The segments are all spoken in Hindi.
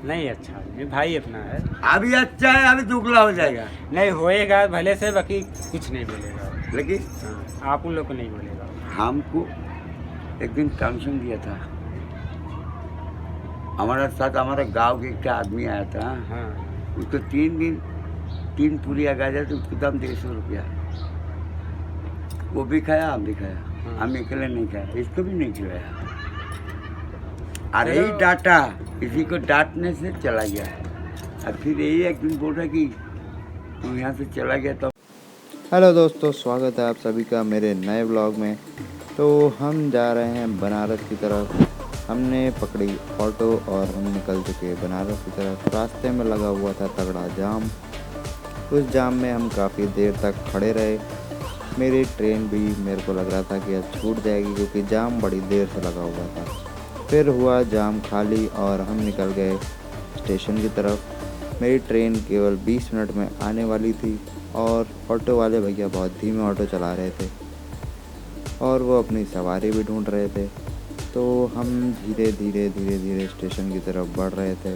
नहीं अच्छा ये भाई अपना है। अभी अच्छा है, अभी दुगला हो जाएगा। नहीं होएगा भले से, बाकी कुछ नहीं बोलेगा। लेकिन हाँ, आप उन लोग को नहीं बोलेगा। हमको एक दिन कमीशन दिया था, हमारे साथ हमारे गांव के एक आदमी आया था। हाँ उसको 3 दिन 3 पूरी आ गया तो उसको दाम 150 रुपया। वो भी खाया, हम भी खाया। हम अकेले नहीं खाया, इसको भी नहीं खिलाया। अरे ही डांटा, इसी को डांटने से चला गया। और फिर यही एक दिन बोल रहा कि तू यहाँ से चला गया तो। हेलो दोस्तों, स्वागत है आप सभी का मेरे नए ब्लॉग में। तो हम जा रहे हैं बनारस की तरफ। हमने पकड़ी ऑटो और हम निकल चुके बनारस की तरफ। रास्ते में लगा हुआ था तगड़ा जाम। उस जाम में हम काफ़ी देर तक खड़े रहे। मेरी ट्रेन भी मेरे को लग रहा था कि अब छूट जाएगी, क्योंकि जाम बड़ी देर से लगा हुआ था। फिर हुआ जाम खाली और हम निकल गए स्टेशन की तरफ। मेरी ट्रेन केवल 20 मिनट में आने वाली थी और ऑटो वाले भैया बहुत धीमे ऑटो चला रहे थे और वो अपनी सवारी भी ढूंढ रहे थे। तो हम धीरे धीरे स्टेशन की तरफ बढ़ रहे थे।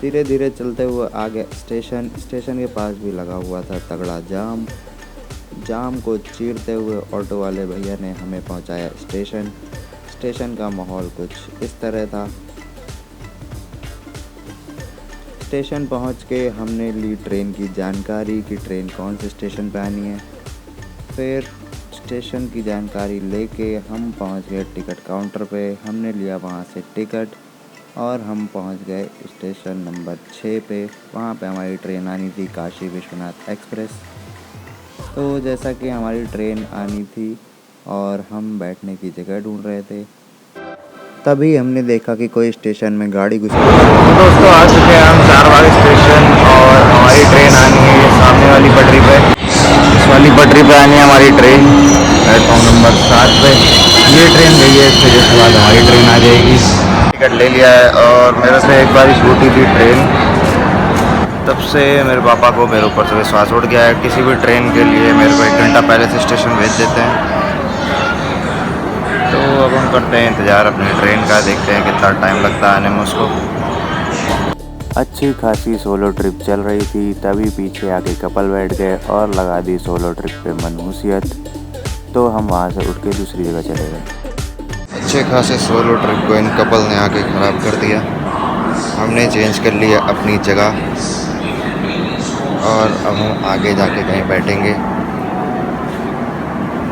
धीरे धीरे चलते हुए आगे स्टेशन के पास भी लगा हुआ था तगड़ा जाम। जाम को चीरते हुए ऑटो वाले भैया ने हमें पहुंचाया स्टेशन का माहौल कुछ इस तरह था। स्टेशन पहुंच के हमने ली ट्रेन की जानकारी कि ट्रेन कौन से स्टेशन पे आनी है। फिर स्टेशन की जानकारी लेके हम पहुंच गए टिकट काउंटर पे। हमने लिया वहां से टिकट और हम पहुंच गए स्टेशन नंबर 6 पे। वहां पे हमारी ट्रेन आनी थी काशी विश्वनाथ एक्सप्रेस। तो जैसा कि हमारी ट्रेन आनी थी और हम बैठने की जगह ढूंढ रहे थे, तभी हमने देखा कि कोई स्टेशन में गाड़ी घुसी। तो दोस्तों आ चुके हैं हम चारबाग स्टेशन और हमारी ट्रेन आनी है ये सामने वाली पटरी पे। इस वाली पटरी पे आनी है हमारी ट्रेन, प्लेटफॉर्म नंबर 7 पे। ये ट्रेन गई है, इससे जिसके बाद हमारी ट्रेन आ जाएगी। टिकट ले लिया है और मेरे से एक बार छूटी थी ट्रेन, तब से मेरे पापा को मेरे ऊपर से विश्वास उठ गया है। किसी भी ट्रेन के लिए मेरे को 1 घंटा पहले से स्टेशन भेज देते हैं। तो अब हम करते हैं इंतज़ार अपनी ट्रेन का, देखते हैं कितना टाइम लगता है आने में उसको। अच्छी खासी सोलो ट्रिप चल रही थी, तभी पीछे आके कपल बैठ गए और लगा दी सोलो ट्रिप पे मनहूसियत। तो हम वहाँ से उठ के दूसरी जगह चले गए। अच्छे खासे सोलो ट्रिप को इन कपल ने आके ख़राब कर दिया। हमने चेंज कर लिया अपनी जगह और अब हम आगे जाके कहीं बैठेंगे।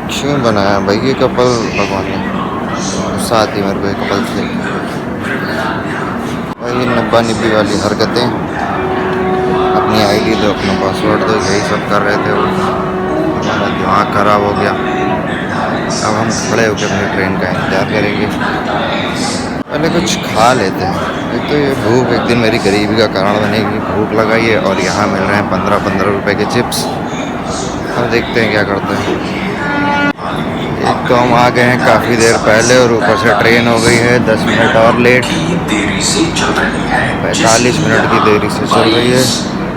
क्यों बनाया भाई ये कपल, भगवान ने गुस्सा आती है मेरे को ये कपल से। भाई नब्बा निब्बी वाली हरकतें, अपनी आईडी दो, अपना पासवर्ड दो, यही सब कर रहे थे वो। हमारा दिमाग खराब हो गया। अब हम खड़े होकर अपनी ट्रेन का इंतज़ार करेंगे। पहले कुछ खा लेते हैं, एक तो ये भूख एक दिन मेरी गरीबी का कारण बनेगी। भूख लगाई है और यहाँ मिल रहे हैं 15-15 रुपए के चिप्स। अब देखते हैं क्या करते हैं। एक तो हम आ गए हैं काफ़ी देर पहले और ऊपर से ट्रेन हो गई है 10 मिनट और लेट। 45 मिनट की देरी से चल रही है।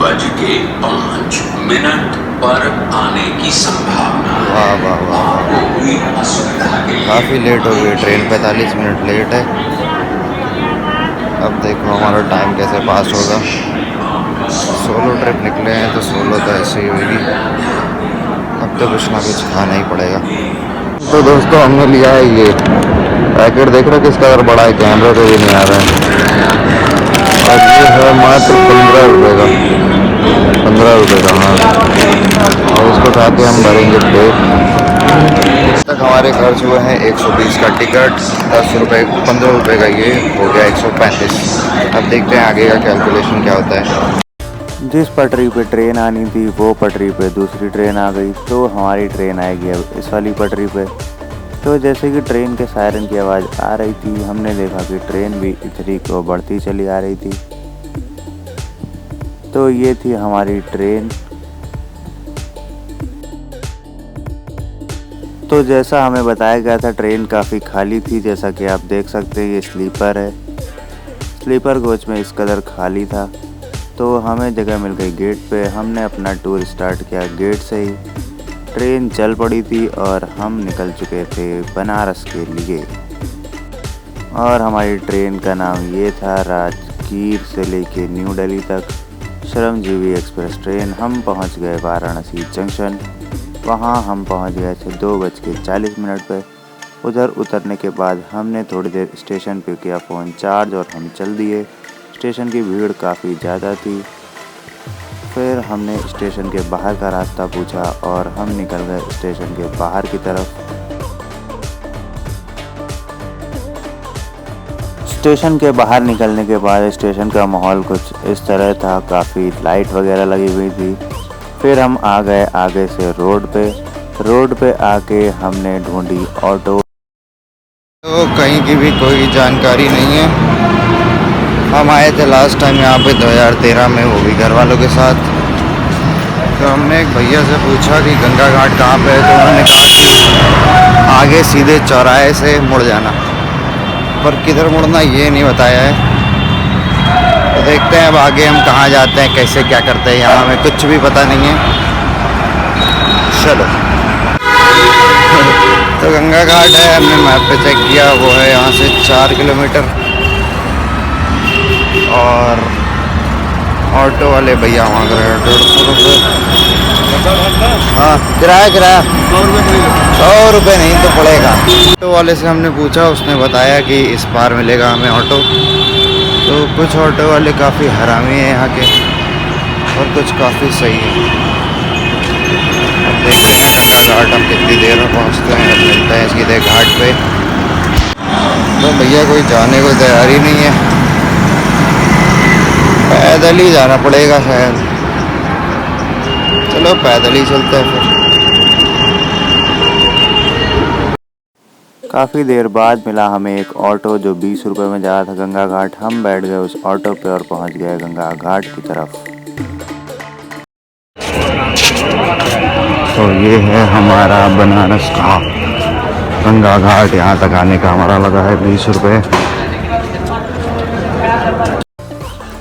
5 मिनट पर आने की संभावना। वाह वाह वाह, काफ़ी लेट हो गई ट्रेन, 45 मिनट लेट है। अब देखो हमारा टाइम कैसे पास होगा। सोलो ट्रिप निकले हैं तो सोलो तो ऐसे ही होगी। अब तो कुछ ना कुछ खाना ही पड़ेगा। तो दोस्तों हमने लिया है ये पैकेट, देख रहे हो किस कदर बड़ा है, कैमरे पे भी नहीं आ रहा है। और ये है मात्र 15 रुपये का, 15 रुपये का। हाँ, और इसको खा के हम भरेंगे पेट। तक हमारे खर्च हुए हैं 120 का टिकट, 10 रुपये 15 रुपये का ये हो गया 135। अब देखते हैं आगे का कैलकुलेशन क्या होता है। जिस पटरी पे ट्रेन आनी थी वो पटरी पे दूसरी ट्रेन आ गई, तो हमारी ट्रेन आएगी अब इस वाली पटरी पे। तो जैसे कि ट्रेन के सायरन की आवाज़ आ रही थी, हमने देखा कि ट्रेन भी इधरी को बढ़ती चली आ रही थी। तो ये थी हमारी ट्रेन। तो जैसा हमें बताया गया था ट्रेन काफ़ी खाली थी। जैसा कि आप देख सकते हैं ये स्लीपर है। स्लीपर कोच में इस कदर खाली था, तो हमें जगह मिल गई गेट पे। हमने अपना टूर स्टार्ट किया गेट से ही। ट्रेन चल पड़ी थी और हम निकल चुके थे बनारस के लिए। और हमारी ट्रेन का नाम ये था राजगीर से लेके न्यू दिल्ली तक श्रमजीवी एक्सप्रेस ट्रेन। हम पहुंच गए वाराणसी जंक्शन। वहां हम पहुंच गए थे 2:40 पे। उधर उतरने के बाद हमने थोड़ी देर स्टेशन पे किया फ़ोन चार्ज और हम चल दिए। स्टेशन की भीड़ काफ़ी ज़्यादा थी। फिर हमने स्टेशन के बाहर का रास्ता पूछा और हम निकल गए स्टेशन के बाहर की तरफ। स्टेशन के बाहर निकलने के बाद स्टेशन का माहौल कुछ इस तरह था, काफ़ी लाइट वगैरह लगी हुई थी। फिर हम आ गए आगे से रोड पे आके हमने ढूंढी ऑटो। तो कहीं की भी कोई जानकारी नहीं है। हम आए थे लास्ट टाइम यहाँ पे 2013 में, वो भी घर वालों के साथ। तो हमने एक भैया से पूछा कि गंगा घाट कहाँ पे है, तो उन्होंने कहा आगे सीधे चौराहे से मुड़ जाना, पर किधर मुड़ना ये नहीं बताया है। तो देखते हैं अब आगे हम कहाँ जाते हैं, कैसे क्या करते हैं, यहाँ हमें कुछ भी पता नहीं है। चलो तो गंगा घाट है, हमने मैप पे चेक किया, वो है यहाँ से 4 किलोमीटर। और ऑटो वाले भैया मांग रहे हैं 150 रुपये। हाँ किराया 100 रुपये नहीं तो पड़ेगा। ऑटो वाले से हमने पूछा, उसने बताया कि इस पार मिलेगा हमें ऑटो। तो कुछ ऑटो वाले काफ़ी हरामी हैं यहाँ के और कुछ काफ़ी सही है। अब देखते हैं गंगा घाट हम कितनी देर में पहुँचते हैं। अब मिलते हैं सीधे घाट पे। तो भैया कोई जाने को तैयारी नहीं है, पैदल ही जाना पड़ेगा शायद। चलो पैदल ही चलते हैं फिर। काफ़ी देर बाद मिला हमें एक ऑटो जो 20 रुपये में जा रहा था गंगा घाट। हम बैठ गए उस ऑटो पे और पहुंच गए गंगा घाट की तरफ। तो ये है हमारा बनारस का गंगा घाट। यहाँ तक आने का हमारा लगा है 20 रुपये।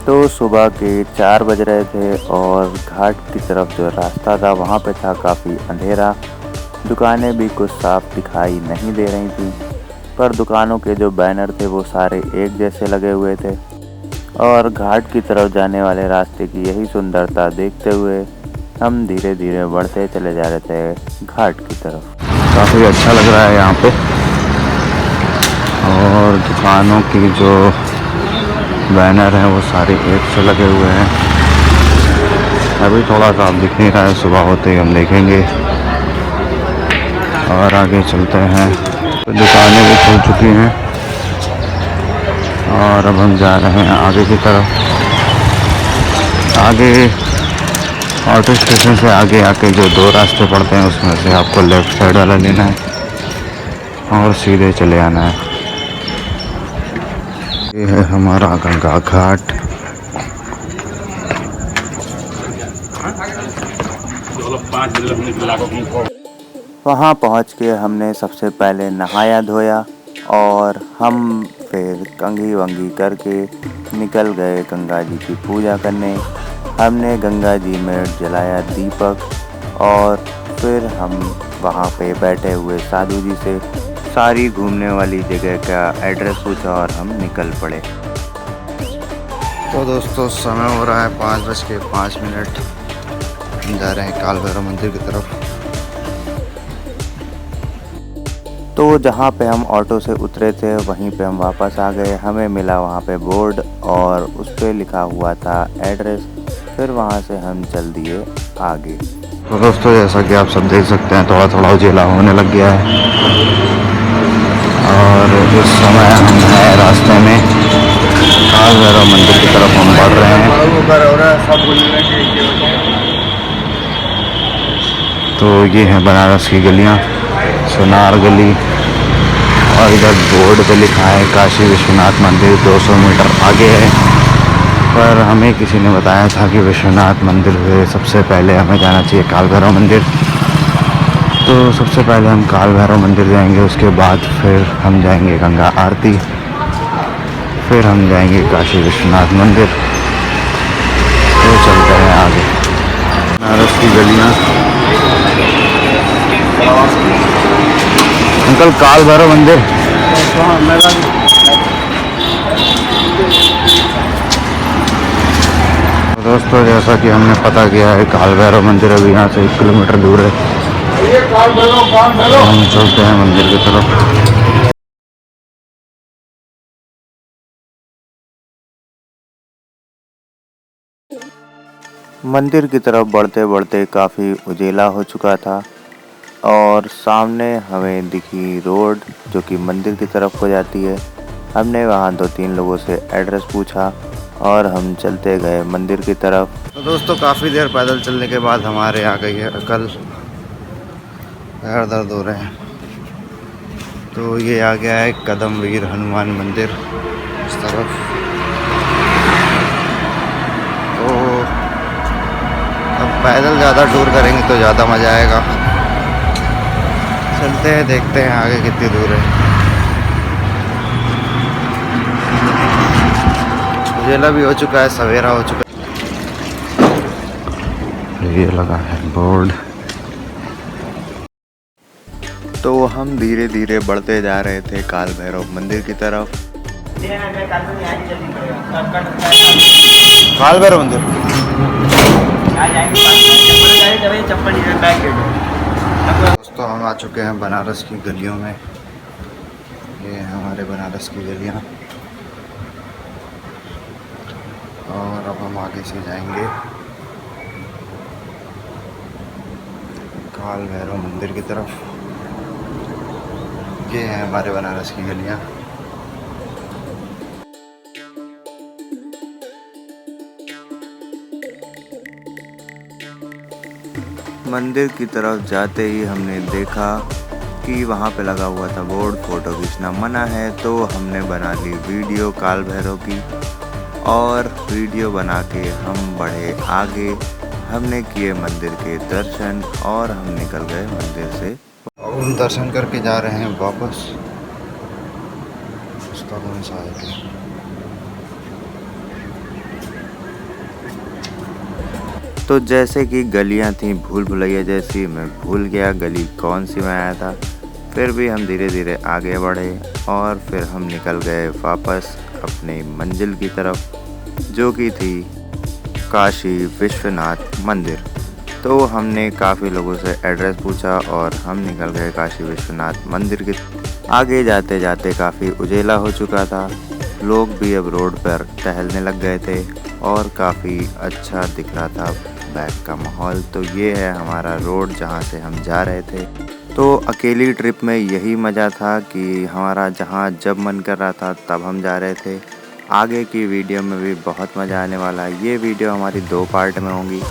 तो सुबह के 4 बज रहे थे और घाट की तरफ जो रास्ता था वहाँ पे था काफ़ी अंधेरा। दुकानें भी कुछ साफ दिखाई नहीं दे रही थी, पर दुकानों के जो बैनर थे वो सारे एक जैसे लगे हुए थे। और घाट की तरफ जाने वाले रास्ते की यही सुंदरता देखते हुए हम धीरे धीरे बढ़ते चले जा रहे थे घाट की तरफ। काफ़ी अच्छा लग रहा है यहाँ पे, और दुकानों की जो बैनर हैं वो सारे एक से लगे हुए हैं। अभी थोड़ा सा अब दिख नहीं रहा है, सुबह होते ही हम देखेंगे और आगे चलते हैं। तो दुकानें भी खुल चुकी हैं और अब हम जा रहे हैं आगे की तरफ। आगे ऑटो स्टेशन से आगे आके जो 2 रास्ते पड़ते हैं उसमें से आपको लेफ़्ट साइड वाला लेना है और सीधे चले आना है। ये है हमारा गंगा घाट। वहाँ पहुँच के हमने सबसे पहले नहाया धोया और हम फिर कंघी वंघी करके निकल गए गंगा जी की पूजा करने। हमने गंगा जी में जलाया दीपक और फिर हम वहाँ पे बैठे हुए साधु जी से सारी घूमने वाली जगह का एड्रेस पूछा और हम निकल पड़े। तो दोस्तों समय हो रहा है 5:05। हम जा रहे हैं काल भैरव मंदिर की तरफ। तो जहाँ पे हम ऑटो से उतरे थे वहीं पे हम वापस आ गए। हमें मिला वहाँ पे बोर्ड और उस पर लिखा हुआ था एड्रेस। फिर वहाँ से हम चल दिए आगे। तो दोस्तों जैसा कि आप सब देख सकते हैं थोड़ा थोड़ा उजेला होने लग गया है और इस समय हम हैं रास्ते में काल भैरव मंदिर की तरफ हम बढ़ रहे हैं। तो ये है बनारस की गलियाँ, सोनार गली, और इधर बोर्ड पे लिखा है काशी विश्वनाथ मंदिर 200 मीटर आगे है। पर हमें किसी ने बताया था कि विश्वनाथ मंदिर से सबसे पहले हमें जाना चाहिए काल भैरव मंदिर। तो सबसे पहले हम काल भैरव मंदिर जाएंगे, उसके बाद फिर हम जाएंगे गंगा आरती, फिर हम जाएंगे काशी विश्वनाथ मंदिर। तो चलते हैं आगे। बनारस की गलियाँ। अंकल काल भैरव मंदिर दोस्तों जैसा कि हमने पता किया है काल भैरव मंदिर अभी यहाँ से 1 किलोमीटर दूर है। हम चलते हैं मंदिर की तरफ। मंदिर की तरफ बढ़ते बढ़ते काफ़ी उजेला हो चुका था और सामने हमें दिखी रोड जो कि मंदिर की तरफ हो जाती है। हमने वहाँ 2-3 लोगों से एड्रेस पूछा और हम चलते गए मंदिर की तरफ। तो दोस्तों काफ़ी देर पैदल चलने के बाद हमारे आ गई है अकल, पैर दर्द हो रहे हैं। तो ये आ गया है कदमवीर हनुमान मंदिर इस तरफ। तो अब पैदल ज़्यादा टूर करेंगे तो ज़्यादा मज़ा आएगा। चलते हैं, देखते हैं आगे कितनी दूर है। उजेला भी हो चुका है, सवेरा हो चुका है। ये लगा है बोर्ड। तो हम धीरे धीरे बढ़ते जा रहे थे काल भैरव मंदिर की तरफ। काल भैरव मंदिर दोस्तों हम आ चुके हैं बनारस की गलियों में। ये है हमारे बनारस की गलियाँ और अब हम आगे से जाएंगे काल भैरव मंदिर की तरफ। ये है हमारे बनारस की गलियाँ। मंदिर की तरफ जाते ही हमने देखा कि वहाँ पे लगा हुआ था बोर्ड फ़ोटो खींचना मना है। तो हमने बना ली वीडियो काल भैरव की और वीडियो बना के हम बढ़े आगे। हमने किए मंदिर के दर्शन और हम निकल गए मंदिर से। हम दर्शन करके जा रहे हैं वापस। उसका कौन सा है? तो जैसे कि गलियां थी भूल भुलैया जैसी, मैं भूल गया गली कौन सी में आया था। फिर भी हम धीरे धीरे आगे बढ़े और फिर हम निकल गए वापस अपने मंजिल की तरफ जो कि थी काशी विश्वनाथ मंदिर। तो हमने काफ़ी लोगों से एड्रेस पूछा और हम निकल गए काशी विश्वनाथ मंदिर के। आगे जाते जाते काफ़ी उजेला हो चुका था, लोग भी अब रोड पर टहलने लग गए थे और काफ़ी अच्छा दिख रहा था बैक का माहौल। तो ये है हमारा रोड जहाँ से हम जा रहे थे। तो अकेली ट्रिप में यही मज़ा था कि हमारा जहाँ जब मन कर रहा था तब हम जा रहे थे। आगे की वीडियो में भी बहुत मज़ा आने वाला है। ये वीडियो हमारी 2 पार्ट में होंगी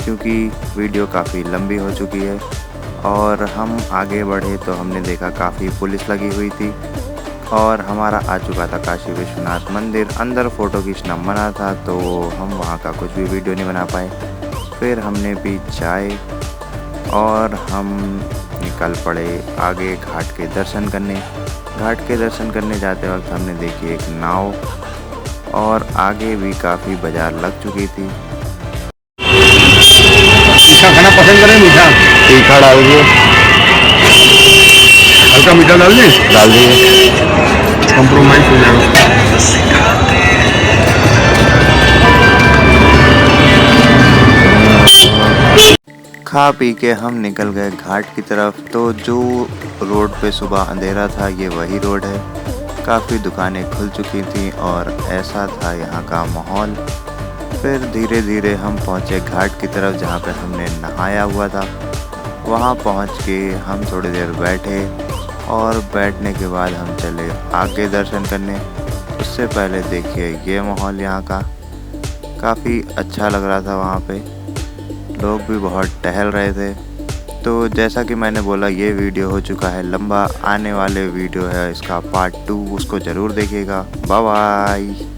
क्योंकि वीडियो काफ़ी लंबी हो चुकी है। और हम आगे बढ़े तो हमने देखा काफ़ी पुलिस लगी हुई थी और हमारा आ चुका था काशी विश्वनाथ मंदिर। अंदर फ़ोटो खींचना मना था तो हम वहाँ का कुछ भी वीडियो नहीं बना पाए। फिर हमने पी चाय और हम निकल पड़े आगे घाट के दर्शन करने। घाट के दर्शन करने जाते वक्त हमने देखी एक नाव और आगे भी काफ़ी बाजार लग चुकी थी। मीठा खाना पसंद करें? मीठा तीखा डाल दिए, हल्का मीठा डाल दें? डाल दिए। कॉम्प्रोमाइज़ हो जाएगा। खा पी के हम निकल गए घाट की तरफ। तो जो रोड पे सुबह अंधेरा था ये वही रोड है। काफ़ी दुकानें खुल चुकी थी और ऐसा था यहाँ का माहौल। फिर धीरे धीरे हम पहुँचे घाट की तरफ जहाँ पे हमने नहाया हुआ था। वहाँ पहुँच के हम थोड़ी देर बैठे और बैठने के बाद हम चले आगे दर्शन करने। उससे पहले देखिए ये माहौल यहाँ का काफ़ी अच्छा लग रहा था। वहाँ पे लोग भी बहुत टहल रहे थे। तो जैसा कि मैंने बोला ये वीडियो हो चुका है लंबा। आने वाले वीडियो है इसका पार्ट 2, उसको ज़रूर देखिएगा। Bye bye.